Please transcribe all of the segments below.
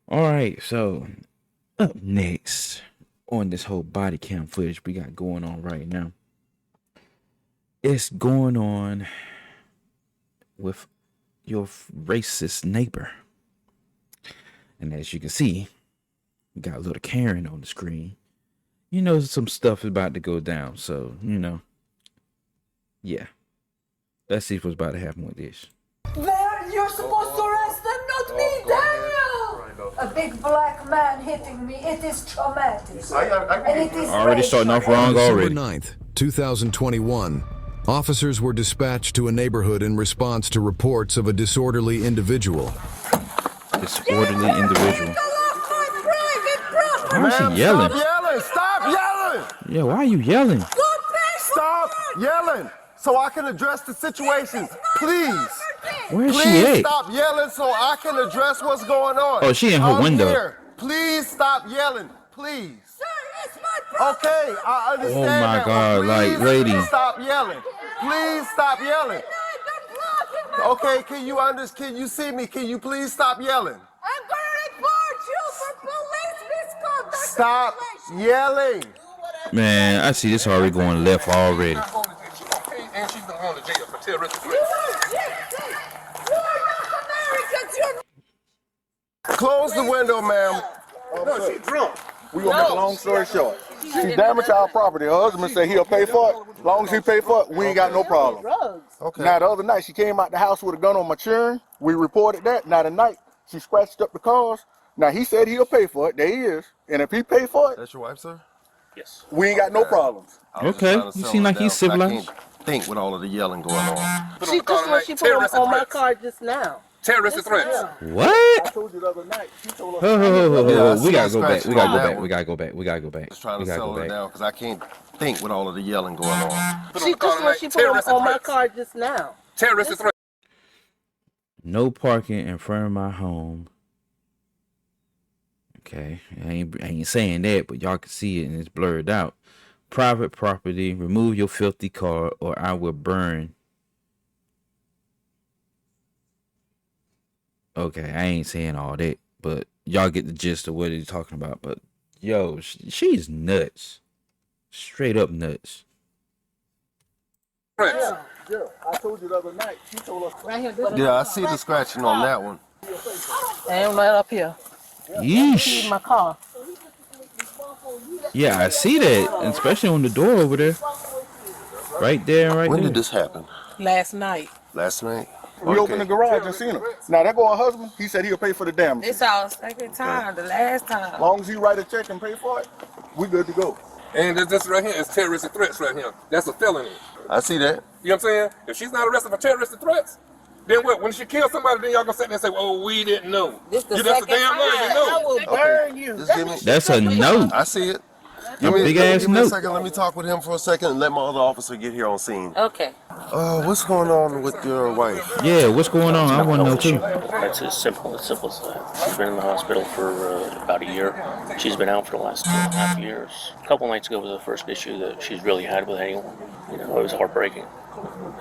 All right, so up next on this whole body cam footage we got going on right now, it's going on with your racist neighbor. And as you can see, we got a little Karen on the screen. You know, some stuff is about to go down. So, yeah. Let's see what's about to happen with this. There, you're supposed to arrest them, not me, Daniel! A big black man hitting me, it is traumatic. And it is already starting off wrong already. December 9th, 2021. Officers were dispatched to a neighborhood in response to reports of a disorderly individual. Disorderly individual. Why is she yelling? Stop yelling! Stop yelling! Yeah, why are you yelling? Stop yelling so I can address the situation. Please. Where is she Please at? stop yelling so I can address what's going on. Oh, she in her I'm window. Here. Please stop yelling. Please. Sir, it's my problem. Okay, I understand. Oh my that, God, but like, please lady. Stop yelling. Please stop yelling. Okay, can you see me? Can you please stop yelling? I'm gonna report you for police misconduct. Stop yelling. Man, I see this already going left already. And she's going to jail for terrorism. You are gypsies. You are not Americans. You're Close the window, ma'am. No, she's drunk. We gonna make a long story short. She damaged our property. Her husband said he'll pay for it. As long as he pay for it, we ain't got no problem. Okay. Now the other night she came out the house with a gun on my children. We reported that. Now tonight she scratched up the cars. Now he said he'll pay for it. There he is. And if he pay for it, That's your wife, sir? Yes. we ain't got no problems. Okay, you seem like he's civilized. I can't think with all of the yelling going on. She just what she put on my car just now. Terrorist threats. What? I told you the other night. She told us. Yeah, I We see gotta the go back. scratches We gotta on go that back. one. We gotta go back. We gotta go back. Just trying We to gotta settle go it back. down because I can't think with all of the yelling going on. She just what she put on my car just now. Terrorist threats. No parking in front of my home. Okay, I ain't saying that, but y'all can see it and it's blurred out. Private property. Remove your filthy car, or I will burn. Okay, I ain't saying all that, but y'all get the gist of what he's talking about. But yo, she's nuts, straight up nuts. Threats. Yeah, I told you the other night. She told us. Right here, this Yeah, I see the scratching on that one. and right up here. Yeesh. My car. Yeah, I see that, and especially on the door over there, right there, and right When there. did this happen? Last night. Last night? We opened the garage and seen him. Now that go her husband. He said he'll pay for the damage. It's our second time, the last time. As long as he write a check and pay for it, we good to go. And this right here is terrorist threats right here. That's a felony. I see that. You know what I'm saying? If she's not arrested for terrorist threats, then what? When she kills somebody, then y'all gonna sit there and say, "Oh, we didn't know." This the That's second a damn time. lie. You I know. will burn you. Just give me. That's a note. I see it. A big ass Give me a note. second. Let me talk with him for a second and let my other officer get here on scene. Okay. What's going on with your wife? Yeah, what's going on? I want to know too. It's as simple as that. She's been in the hospital for about a year. She's been out for the last 2.5 years. A couple nights ago was the first issue that she's really had with anyone. You know, it was heartbreaking.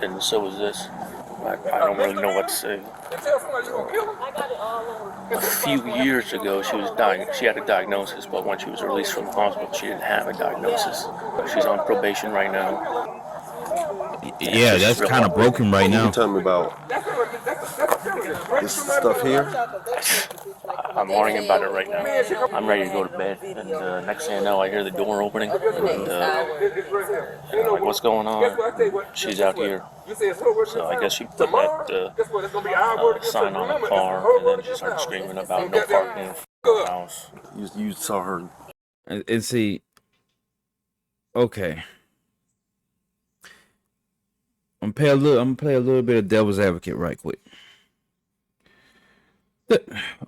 And so was this. I don't really know what to say. Tell somebody you gonna kill them. A few years ago, she had a diagnosis, but when she was released from the hospital, she didn't have a diagnosis. She's on probation right now. Yeah, that's kind of broken right You now. tell me about this stuff here. I'm worrying about it right now. I'm ready to go to bed, and next thing I know, I hear the door opening, and I'm like, what's going on? She's out here. So I guess she put that sign on the car, and then she started screaming about no parking in the house. You saw her. And see, okay. I'm gonna play a little bit of devil's advocate right quick.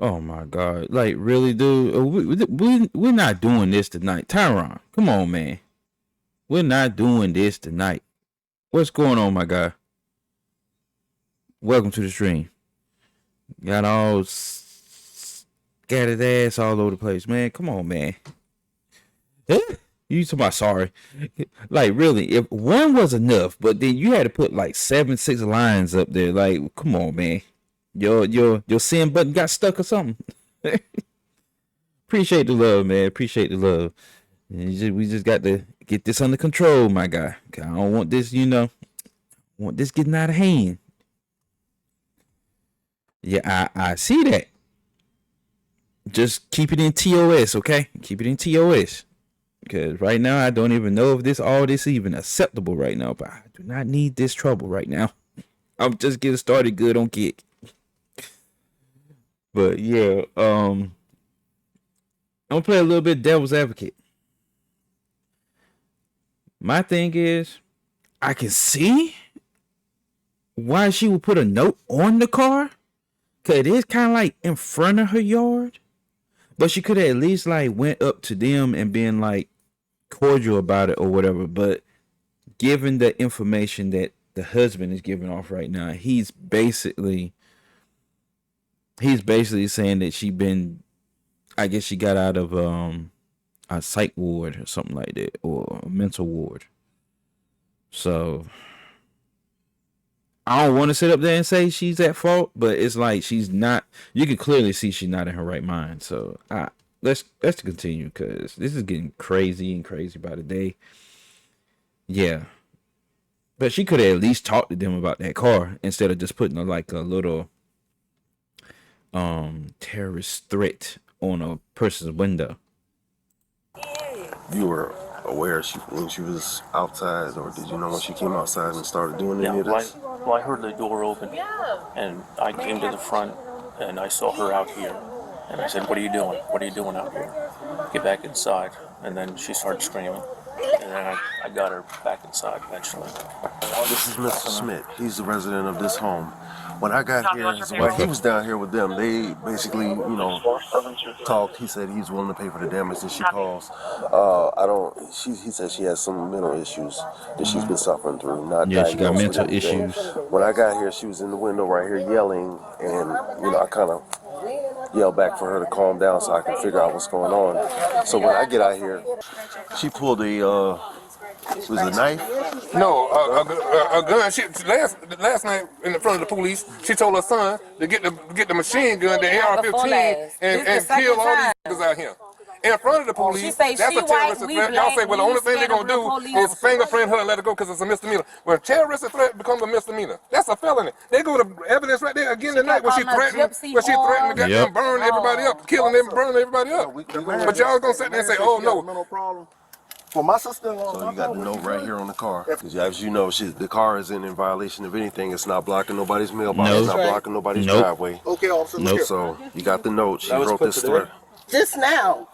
Oh my God! Like really, dude? We're not doing this tonight, Tyron. Come on, man. We're not doing this tonight. What's going on, my guy? Welcome to the stream. Got all scattered ass all over the place, man. Come on, man. You talking about sorry? Like really, if one was enough, but then you had to put like 7-6 lines up there. Like, come on, man. Your send button got stuck or something. Appreciate the love, man. Appreciate the love. And we just got to get this under control, my guy. I don't want this, want this getting out of hand. Yeah, I see that. Just keep it in TOS, okay? Keep it in TOS. Because right now, I don't even know if all this even acceptable right now. But I do not need this trouble right now. I'm just getting started good on Kick. But yeah, I'm gonna play a little bit devil's advocate. My thing is, I can see why she would put a note on the car. Cause it is kind of like in front of her yard. But she could have at least like went up to them and been like cordial about it or whatever. But given the information that the husband is giving off right now, he's basically saying that I guess she got out of a psych ward or something like that, or a mental ward. So I don't want to sit up there and say she's at fault, but it's like she's not. You can clearly see she's not in her right mind. So let's continue, because this is getting crazy and crazy by the day. Yeah, but she could have at least talked to them about that car instead of just putting a little terrorist threat on a person's window. You were aware when she was outside, or did you know when she came outside and started doing any of this? Well, I heard the door open, and I came to the front, and I saw her out here. And I said, "What are you doing? What are you doing out here? Get back inside." And then she started screaming. And then I got her back inside eventually. This is Mr. Smith. He's the resident of this home. When I got here, he was down here with them. They basically, talked. He said he's willing to pay for the damage that she caused. He said she has some mental issues that she's been suffering through. She got mental issues. When I got here, she was in the window right here yelling, and I kind of yelled back for her to calm down so I can figure out what's going on. So when I get out here, she pulled a knife? No, a gun. Last night in front of the police, she told her son to get the machine gun, the AR-15, and kill all these niggas out here. In front of the police, that's a terrorist threat. Y'all say, well, the only thing they're going to do is fingerprint her and let her go because it's a misdemeanor. When a terrorist threat becomes a misdemeanor, that's a felony. They go to evidence right there again tonight where she threatened to goddamn burn everybody up, killing them, burning everybody up. But y'all going to sit there and say, oh, no. For my sister-in-law. So you got the note right here on the car. As you know, the car isn't in violation of anything. It's not blocking nobody's mailbox. It's not blocking nobody's driveway. Okay, officer. So you got the note. She wrote this threat. Just now.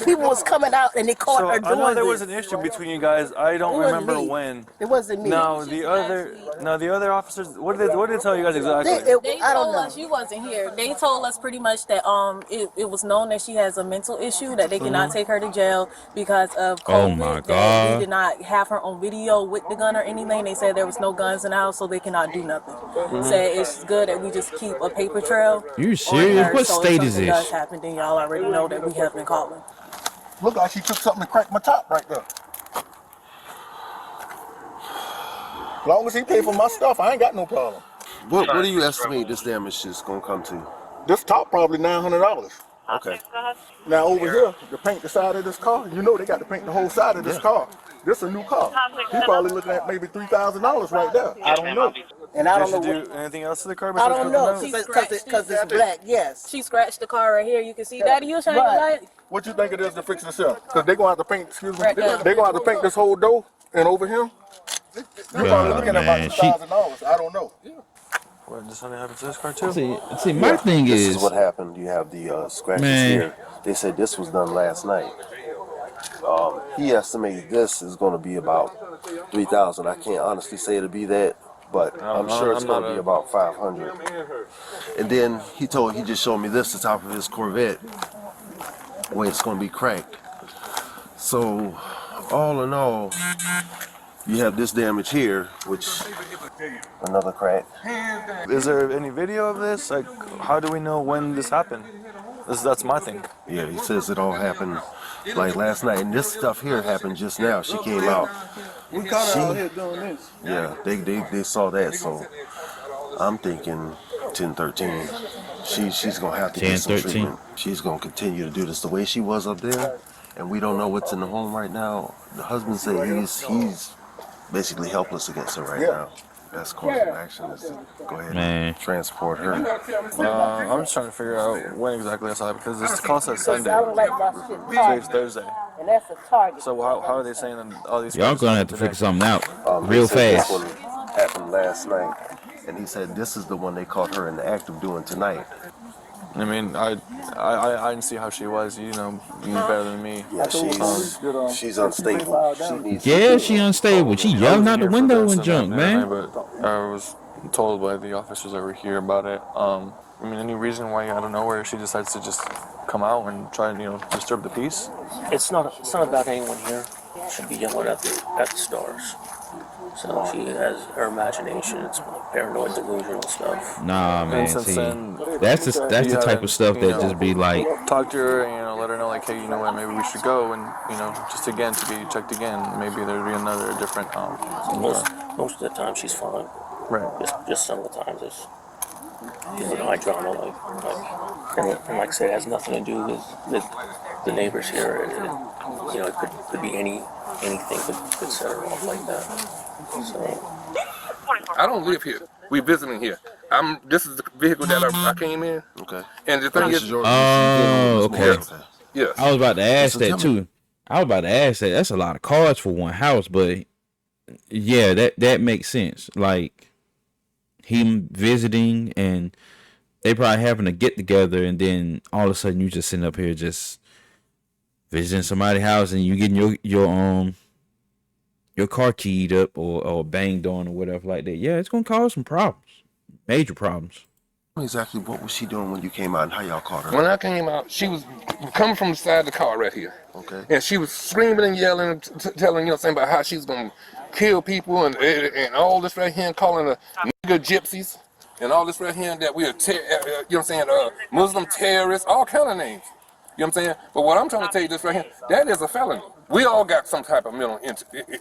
People was coming out and they caught her doing I know there was an issue between you guys. I don't remember when. It wasn't me. No, the other officers. What did they tell you guys exactly? They told us, you wasn't here. They told us pretty much that it was known that she has a mental issue, that they cannot take her to jail because of COVID. Oh my God. We did not have her on video with the gun or anything. They said there was no guns in the house, so they cannot do nothing. Said it's good that we just keep a paper trail. You serious? What state is this? If something does happen, then y'all already know that we have been calling. Look like she took something to crack my top right there. As long as he pay for my stuff, I ain't got no problem. What do you estimate this damage is going to come to? This top probably $900. Okay. Now over here, to paint the side of this car, they got to paint the whole side of this car. This is a new car. He's probably looking at maybe $3,000 right there. I don't know. And I don't know do anything else to the car? I don't know, because it's black, yes. She scratched the car right here. You can see, Daddy, you shine the light. What you think it is to fix this up? Because they're going to have to paint, they're going to have to paint this whole door and over here. You're probably looking at about $2,000. I don't know. What, does something happen to this car too? See, my thing is... This is what happened. You have the scratches here. They said this was done last night. He estimated this is going to be about $3,000. I can't honestly say it'll be that, but I'm sure it's going to be about $500. And then he just showed me this, the top of his Corvette, where it's going to be cracked. So, all in all, you have this damage here, which another crack. Is there any video of this? Like, how do we know when this happened? That's my thing. Yeah, he says it all happened like last night, and this stuff here happened just now. She came out. We caught her out here doing this. Yeah, they saw that, so I'm thinking 10-13. she's gonna have to get some treatment. She's gonna continue to do this the way she was up there, and we don't know what's in the home right now. The husband said he's basically helpless against her right now. Best course of action is to go ahead and transport her. I'm just trying to figure out when exactly that's happening because this call says Sunday. Today's Thursday. And that's a target. So how are they saying that all these? Y'all gonna have to figure something out real fast. This one happened last night, and he said this is the one they caught her in the act of doing tonight. I mean, I didn't see how she was. You know better than me. Yeah, she's unstable. She unstable. She yelling out the window and junk, man. But I was told by the officers over here about it. I mean, any reason why out of nowhere she decides to just come out and try and disturb the peace? It's not about anyone here. Should be yelling at the stars. So she has her imagination. It's paranoid, delusional stuff. Nah, man. See, that's the type of stuff that just be like. Talk to her, let her know, like, hey, you know what? Maybe we should go and just again to be checked again. Maybe there'd be another different. Most of the time she's fine. Right. Just some of the times it's high drama, and like I said, it has nothing to do with the neighbors here. It could be anything could set her off like that. So I don't live here. We visiting here. This is the vehicle that I came in. Okay. And the thing is, okay. Yes. I was about to ask that too. That's a lot of cars for one house, but yeah, that makes sense. Like him visiting and they probably having a get together, and then all of a sudden you just sitting up here just visiting somebody's house, and you getting your car keyed up or banged on or whatever like that. Yeah, it's gonna cause some problems, major problems. Exactly what was she doing when you came out, and how y'all caught her? When I came out, she was coming from the side of the car right here. Okay. And she was screaming and yelling, telling saying about how she's gonna kill people and all this right here, and calling her nigger gypsies and all this right here that we are Muslim terrorists, all kind of names. You know what I'm saying? But what I'm trying to tell you this right here, that is a felony. We all got some type of mental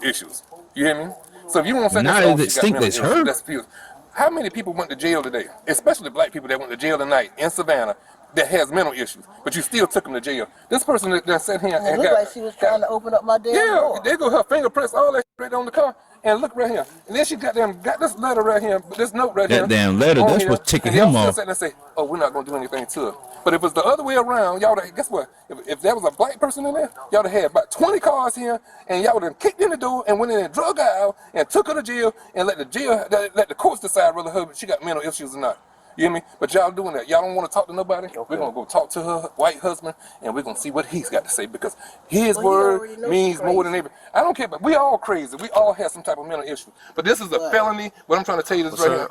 issues. You hear me? So if you want to say that's her. How many people went to jail today, especially black people that went to jail tonight in Savannah that has mental issues, but you still took them to jail? This person that sat here and looked like she was trying to open up my damn door. They go her fingerprints, all that right on the car. And look right here. And then she got this letter right here, this note right here. That damn letter, that's what's ticking him off. And say, oh, we're not going to do anything to her. But if it's the other way around, y'all would, guess what? If there was a black person in there, y'all would have had about 20 cars here, and y'all would have kicked in the door and went in and drug her out and took her to jail and let the courts decide whether she got mental issues or not. You hear me? But y'all doing that. Y'all don't want to talk to nobody. Okay. We're going to go talk to her white husband, and we're going to see what he's got to say, because his word means more than everything. I don't care, but we all crazy. We all have some type of mental issue. But this is a felony. What I'm trying to tell you is right here.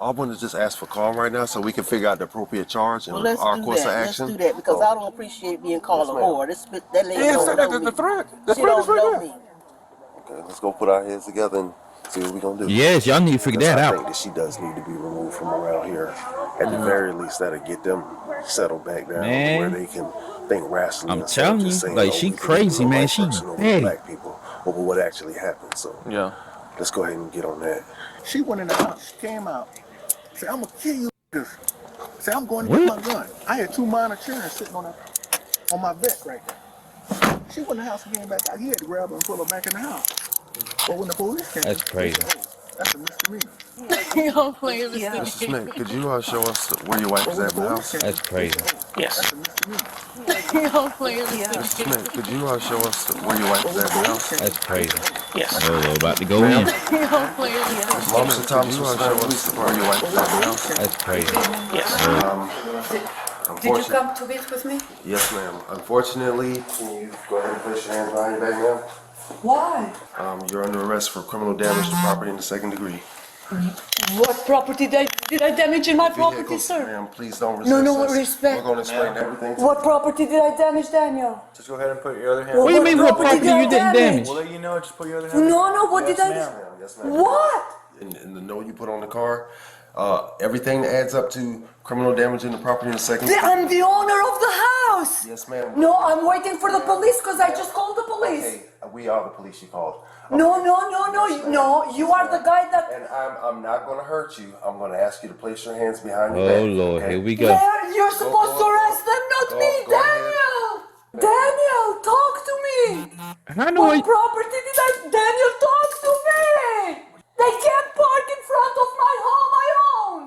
I want to just ask for calm right now so we can figure out the appropriate charge and our course of action. Let's do that, because I don't appreciate being called a whore. That lady don't know me. The threat. She don't know me. Okay, let's go put our heads together and see what we're going to do. Yes, y'all need to figure that out. I think that she does need to be removed from around here. At the very least, that'll get them settled back down where they can think rationally. I'm telling you, like, she crazy, man. She bad. Black people over what actually happened. So yeah, let's go ahead and get on that. She went in the house, she came out, said, I'm going to kill you. Said, I'm going to get my gun. I had 2 minor children sitting on my vest right there. She went in the house and came back out. He had to grab her and pull her back in the house. But when the police came, that's crazy. That's a misdemeanor. Mr. Smith, could you show us where your wife is at in the house? That's crazy. Yes. Mr. Smith, could you show us where your wife is at in the house? That's crazy. Yes. Oh, about to go in. Officer Thomas, show us where your wife is at in the house? That's crazy. Yes. Did you come to meet with me? Yes, ma'am. Unfortunately, can you go ahead and place your hands behind your back, ma'am? Why? You're under arrest for criminal damage to property in the 2nd degree. What property did I damage in my property, Vehicles, sir? ma'am, please don't resist No us. respect. We're going to explain everything to What property did I damage, Daniel? just go ahead and put your other hand. What do you mean what property you didn't damage? We'll let you know. Just put your other hand. No, what did I? Yes, ma'am. What? In the note you put on the car, everything that adds up to criminal damage in the property in the 2nd degree. I'm the owner of the house. police? Yes, ma'am. No, I'm waiting for the police because I just called the police. Okay, we are the police you called. No, Okay. no, you are the guy that... And I'm not going to hurt you. I'm going to ask you to place your hands behind your Oh back. Lord, okay? here we go. You're supposed to arrest them, not me, go Daniel! Daniel, talk to me! I know What it. property did I... Daniel, talk to me! They can't park in front of my home I own!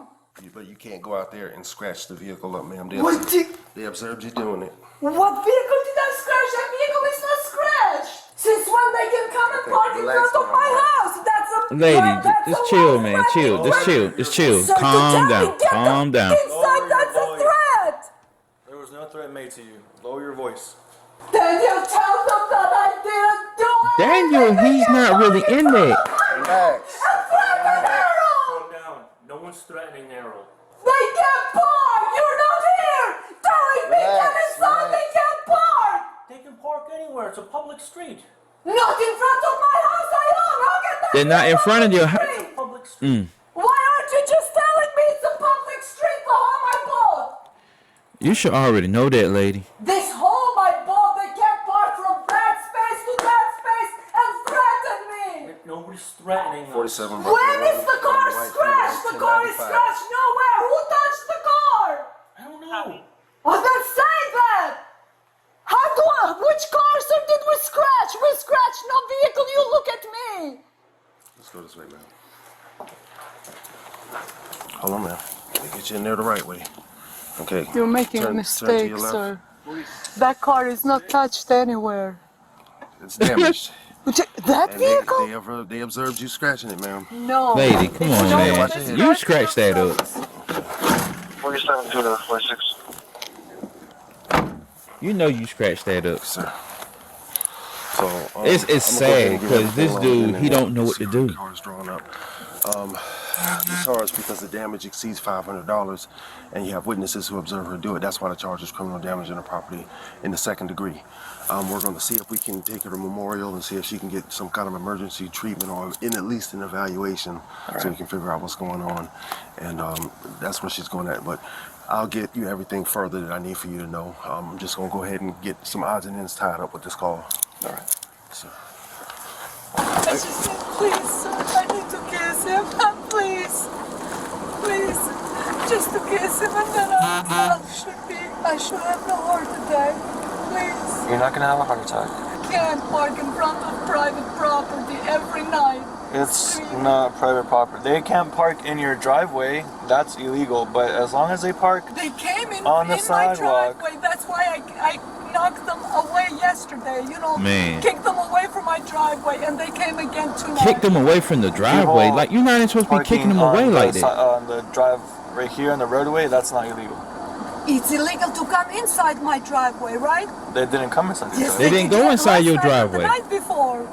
But you can't go out there and scratch the vehicle up, ma'am. They observed you doing it. What vehicle did I scratch? That vehicle is not scratched! Since when they can come and park in front of my house? That's a... Lady, that's just a chill, white man. flag. Chill. Just chill. Sir, Calm to tell me, down. get Calm the down. inside, that's a threat! There was no threat made to you. Lower your voice. Daniel, tell them that I didn't do it! Daniel, he's not really in there. Relax. Calm down. No one's threatening Errol. They can't park! You're not here! Telling me that it's on they can't park! They can park anywhere. It's a public street. Not in front of my house I own! How can that They're not in front of your house. It's a public street. Why aren't you just telling me it's a public street, the home I bought? You should already know that, lady. This home I bought, they can't park from that space to that space and threaten me! Nobody's threatening us. 47. When is the car scratched? The car is scratched nowhere! Who touched the car? I don't know. Oh, then say that! Which car, sir, did we scratch? We scratched no vehicle, you look at me! Let's go this way, ma'am. Hold on, ma'am. Get you in there the right way. Okay. You're making a turn to mistake, your left. sir. That car is not touched anywhere. It's damaged. That And vehicle? they observed you scratching it, ma'am. No. Lady, come on, man. You scratch that up. 47 to 46. You know you scratched that up. Sir. So It's sad because this dude, he don't know what to do. Car's drawn up. The charge because the damage exceeds $500, and you have witnesses who observe her do it. That's why the charge is criminal damage on the property in the second degree. We're going to see if we can take her to Memorial and see if she can get some kind of emergency treatment or at least an evaluation, so we can figure out what's going on. And that's where she's going at. But I'll get you everything further that I need for you to know. I'm just going to go ahead and get some odds and ends tied up with this call. All right. So. I just said, please, sir, I need to kiss him. Please. Please. Just to kiss him and then I should have no heart attack. Please. You're not gonna have a heart attack. Can't park in front of private property every night. It's not private property. They can't park in your driveway. That's illegal. But as long as they park They came in on the my sidewalk. driveway. That's why I knocked them away yesterday. You know, Man. kicked them away from my driveway, and they came again tonight. Kick them away from the driveway. Like, you're not even supposed to be kicking them away like that. On the drive right here on the roadway, that's not illegal. It's illegal to come inside my driveway, right? They didn't come inside the Yes, driveway. They didn't go inside your last night and driveway. The night before.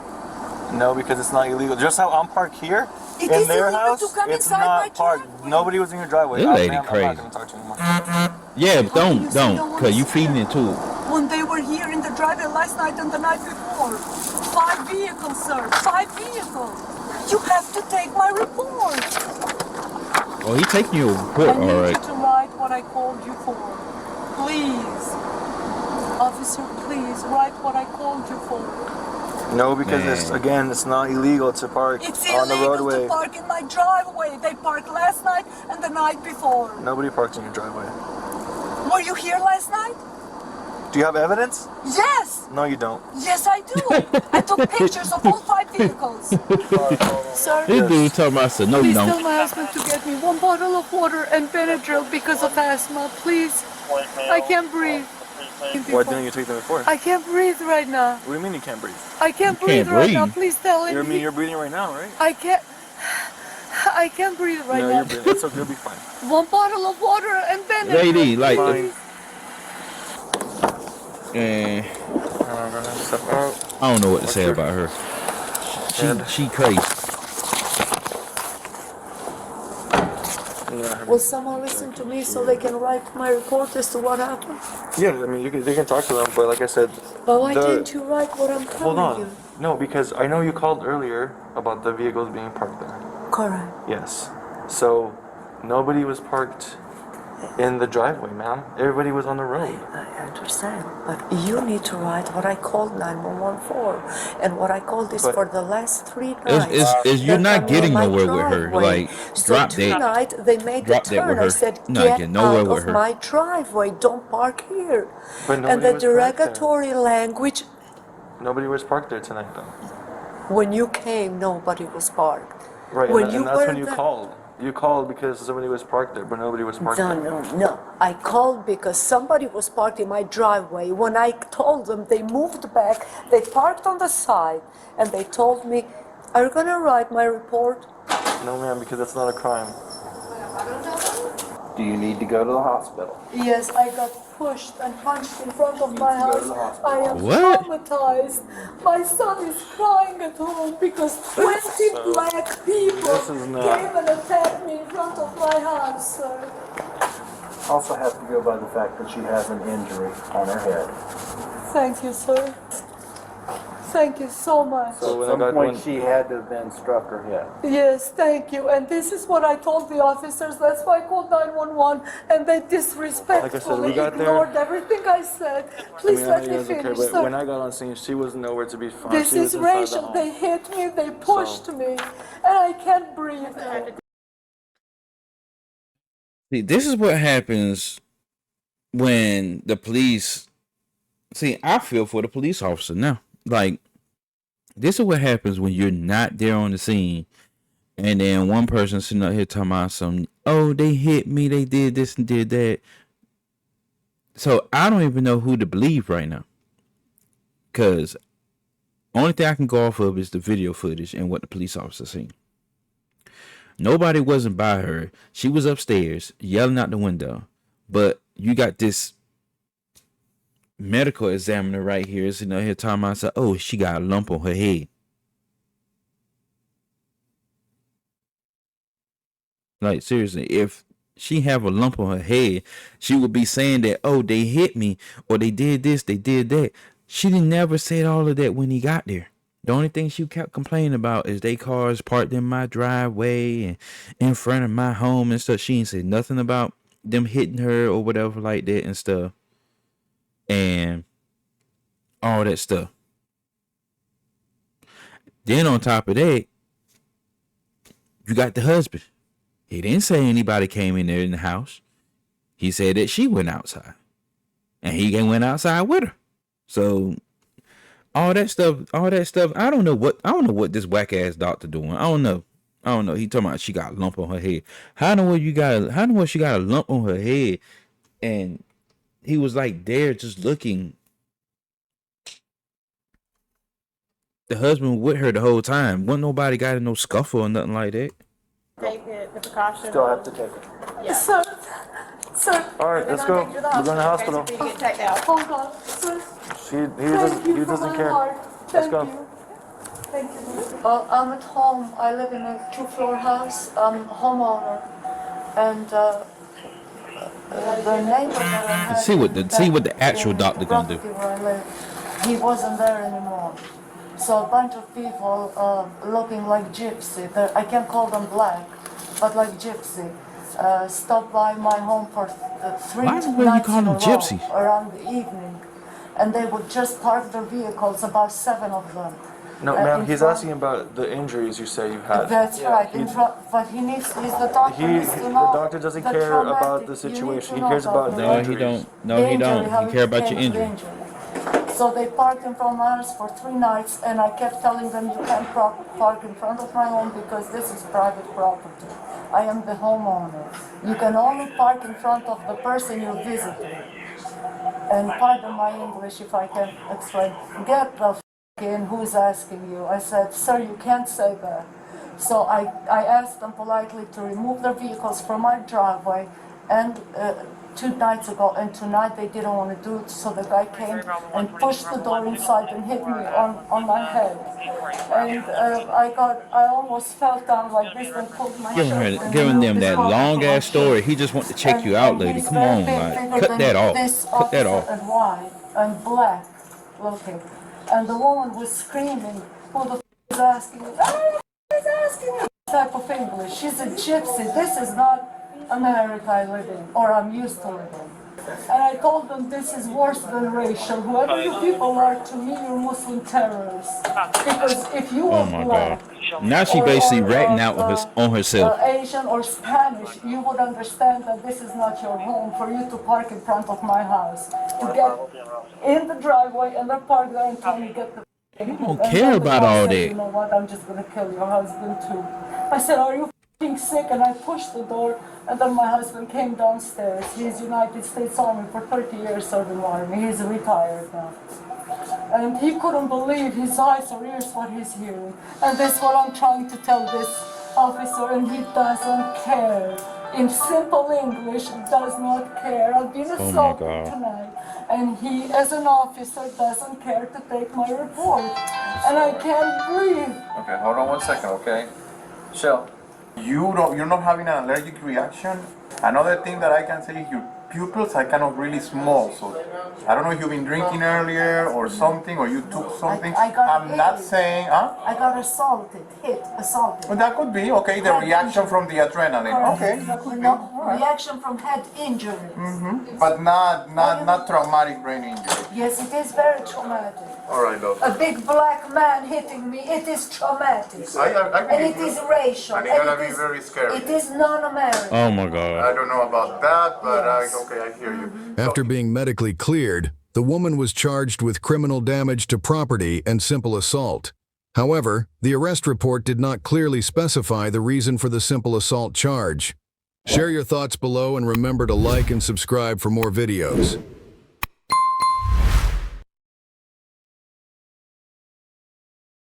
No, because it's not illegal. Just how I'm parked here, It in is their illegal house, to come it's inside not my parked. driveway. Nobody was in your driveway. This lady I'm crazy. not going to talk to you anymore. Yeah, you don't, say you don't because you wanna feeding see into it. When they were here in the driveway last night and the night before. 5 vehicles, sir. 5 vehicles. You have to take my report. Oh, he taking you a report, I need all right. you to write what I called you for. Please. Officer, please write what I called you for. No, because it's, Man. again, it's not illegal to park It's on the illegal roadway. to park in my driveway. They parked last night and the night before. Nobody parks in your driveway. Were you here last night? Do you have evidence? Yes. No, you don't. Yes, I do. I took pictures of all 5 vehicles. Sir, This dude talking about, so no, you please tell don't. my husband to get me 1 bottle of water and Benadryl because of asthma, please. I can't breathe. Why didn't you take them before? I can't breathe right now. What do you mean you can't breathe? I can't You breathe can't right now. breathe? Please tell him. You're breathing right now, right? I can't breathe right No, now. you're breathing. It's okay, you'll be fine. 1 bottle of water and Benadryl. Lady, like, Fine. eh, Step out. I don't know what to say about her. She crazy. Will someone listen to me so they can write my report as to what happened? Yeah, I mean, you can talk to them, but like I said, But why didn't you write what I'm telling hold on. you? No, because I know you called earlier about the vehicles being parked there. Correct. Yes. So nobody was parked In the driveway, ma'am. Everybody was on the road. I understand, but you need to write what I called 911 for, and what I called is for the last 3 nights. Is you're not getting nowhere with her. Like, drop that. Tonight they made the Drop that with turn. I her. said, Not get getting nowhere out with of her. my driveway. Don't park here. But And the nobody was parked there. derogatory language. Nobody was parked there tonight, though. When you came, nobody was parked. Right, When and that's when you there- called. You called because somebody was parked there, but nobody was parked there. No. I called because somebody was parked in my driveway. When I told them, they moved back. They parked on the side, and they told me, "Are you gonna write my report?" No, ma'am, because that's not a crime. Do you need to go to the hospital? Yes, I got pushed and punched in front of my house. I am What? traumatized. My son is crying at home because 20 black people came and attacked me in front of my house, sir. Also have to go by the fact that she has an injury on her head. Thank you, sir. Thank you so much. So at some point she had to have been struck her head. Yes, thank you. And this is what I told the officers. That's why I called 911, and they disrespectfully ignored everything I said. Please let me finish, but sir. when I got on scene, she was nowhere to be found. This She was is inside the racial. home. They hit me, they pushed me, and I can't breathe. See, this is what happens when the police. See, I feel for the police officer now. Like, this is what happens when you're not there on the scene, and then one person sitting up here talking about something. Oh, they hit me. They did this and did that. So I don't even know who to believe right now, because only thing I can go off of is the video footage and what the police officer seen. Nobody wasn't by her. She was upstairs yelling out the window. But you got this medical examiner right here sitting out here talking about, oh, she got a lump on her head. Like, seriously, if she have a lump on her head, she would be saying that, oh, they hit me, or they did this, they did that. She didn't never said all of that when he got there. The only thing she kept complaining about is they cars parked in my driveway and in front of my home and stuff. She didn't say nothing about them hitting her or whatever like that and stuff. And all that stuff. Then on top of that, you got the husband. He didn't say anybody came in there in the house. He said that she went outside. And he went outside with her. So all that stuff, I don't know what this whack ass doctor doing. I don't know. He talking about she got a lump on her head. How in the world she got a lump on her head? And he was like there just looking. The husband with her the whole time. Wasn't nobody got in no scuffle or nothing like that. Take it, the precaution. Still have to take it. Yeah. Sir. All right, let's go. We're going to the hospital. Hold on, sir. He doesn't care. Let's go. Thank you. I'm at home. I live in a 2-floor house. I'm a homeowner, and the neighbor that I had See what the actual doctor gonna do. where I live, he wasn't there anymore. So a bunch of people looking like gypsy. I can't call them black, but like gypsy. Stopped by my home for 3 Why nights the way you call in a them row gypsies? around the evening, and they would just park their vehicles, about 7 of them. No, ma'am, he's asking about the injuries you say you had. That's right. But he's the doctor needs to know. The doctor doesn't care about the situation. He cares about the injuries. No, he don't. He care about your injury. So they parked in front of my house for 3 nights, and I kept telling them, you can't park in front of my home because this is private property. I am the homeowner. You can only park in front of the person you're visiting. And pardon my English if I can explain. Get the f*** in, who's asking you? I said, sir, you can't say that. So I asked them politely to remove their vehicles from my driveway, and 2 nights ago, and tonight they didn't want to do it, so the guy came and pushed the door inside and hit me on my head. And I almost fell down like this and pulled my shirt. Giving them that long ass story. He just want to check you out, lady. Come on, like, cut that off. Cut that off. And white and black looking. And the woman was screaming, who the f*** is asking you? Is asking you? Type of English. She's a gypsy. This is not America I live in, or I'm used to living. And I told them this is worse than racial. Whoever you people are, to me, you're Muslim terrorists. Because if you Oh are my black, God. Now she basically ratting out on herself. Asian or Spanish, you would understand that this is not your home for you to park in front of my house. To get in the driveway and then park there and tell me get the. You don't care about all that. You know what? I'm just gonna kill your husband too. I said, are you f***ing sick? And I pushed the door, and then my husband came downstairs. He's United States Army for 30 years serving Army. He's retired now. And he couldn't believe his eyes or ears what he's hearing. And that's what I'm trying to tell this officer, and he doesn't care. In simple English, does not care. I've been assaulted tonight, and he, as an officer, doesn't care to take my report. And I can't breathe. Okay, hold on 1 second, okay? Shell, you're not having an allergic reaction? Another thing that I can say is your pupils are kind of really small, so I don't know if you've been drinking earlier or something, or you took something. I'm not saying, huh? I got assaulted. Well, that could be, okay, the reaction from the adrenaline. Okay, that could be. All right. Reaction from head injury. But not traumatic brain injury. Yes, it is very traumatic. All right, love. A big black man hitting me, it is traumatic. And it is racial. And it's gonna be very scary. It is non-American. Oh my God. I don't know about that, but okay, I hear you. After being medically cleared, the woman was charged with criminal damage to property and simple assault. However, the arrest report did not clearly specify the reason for the simple assault charge. Share your thoughts below and remember to like and subscribe for more videos.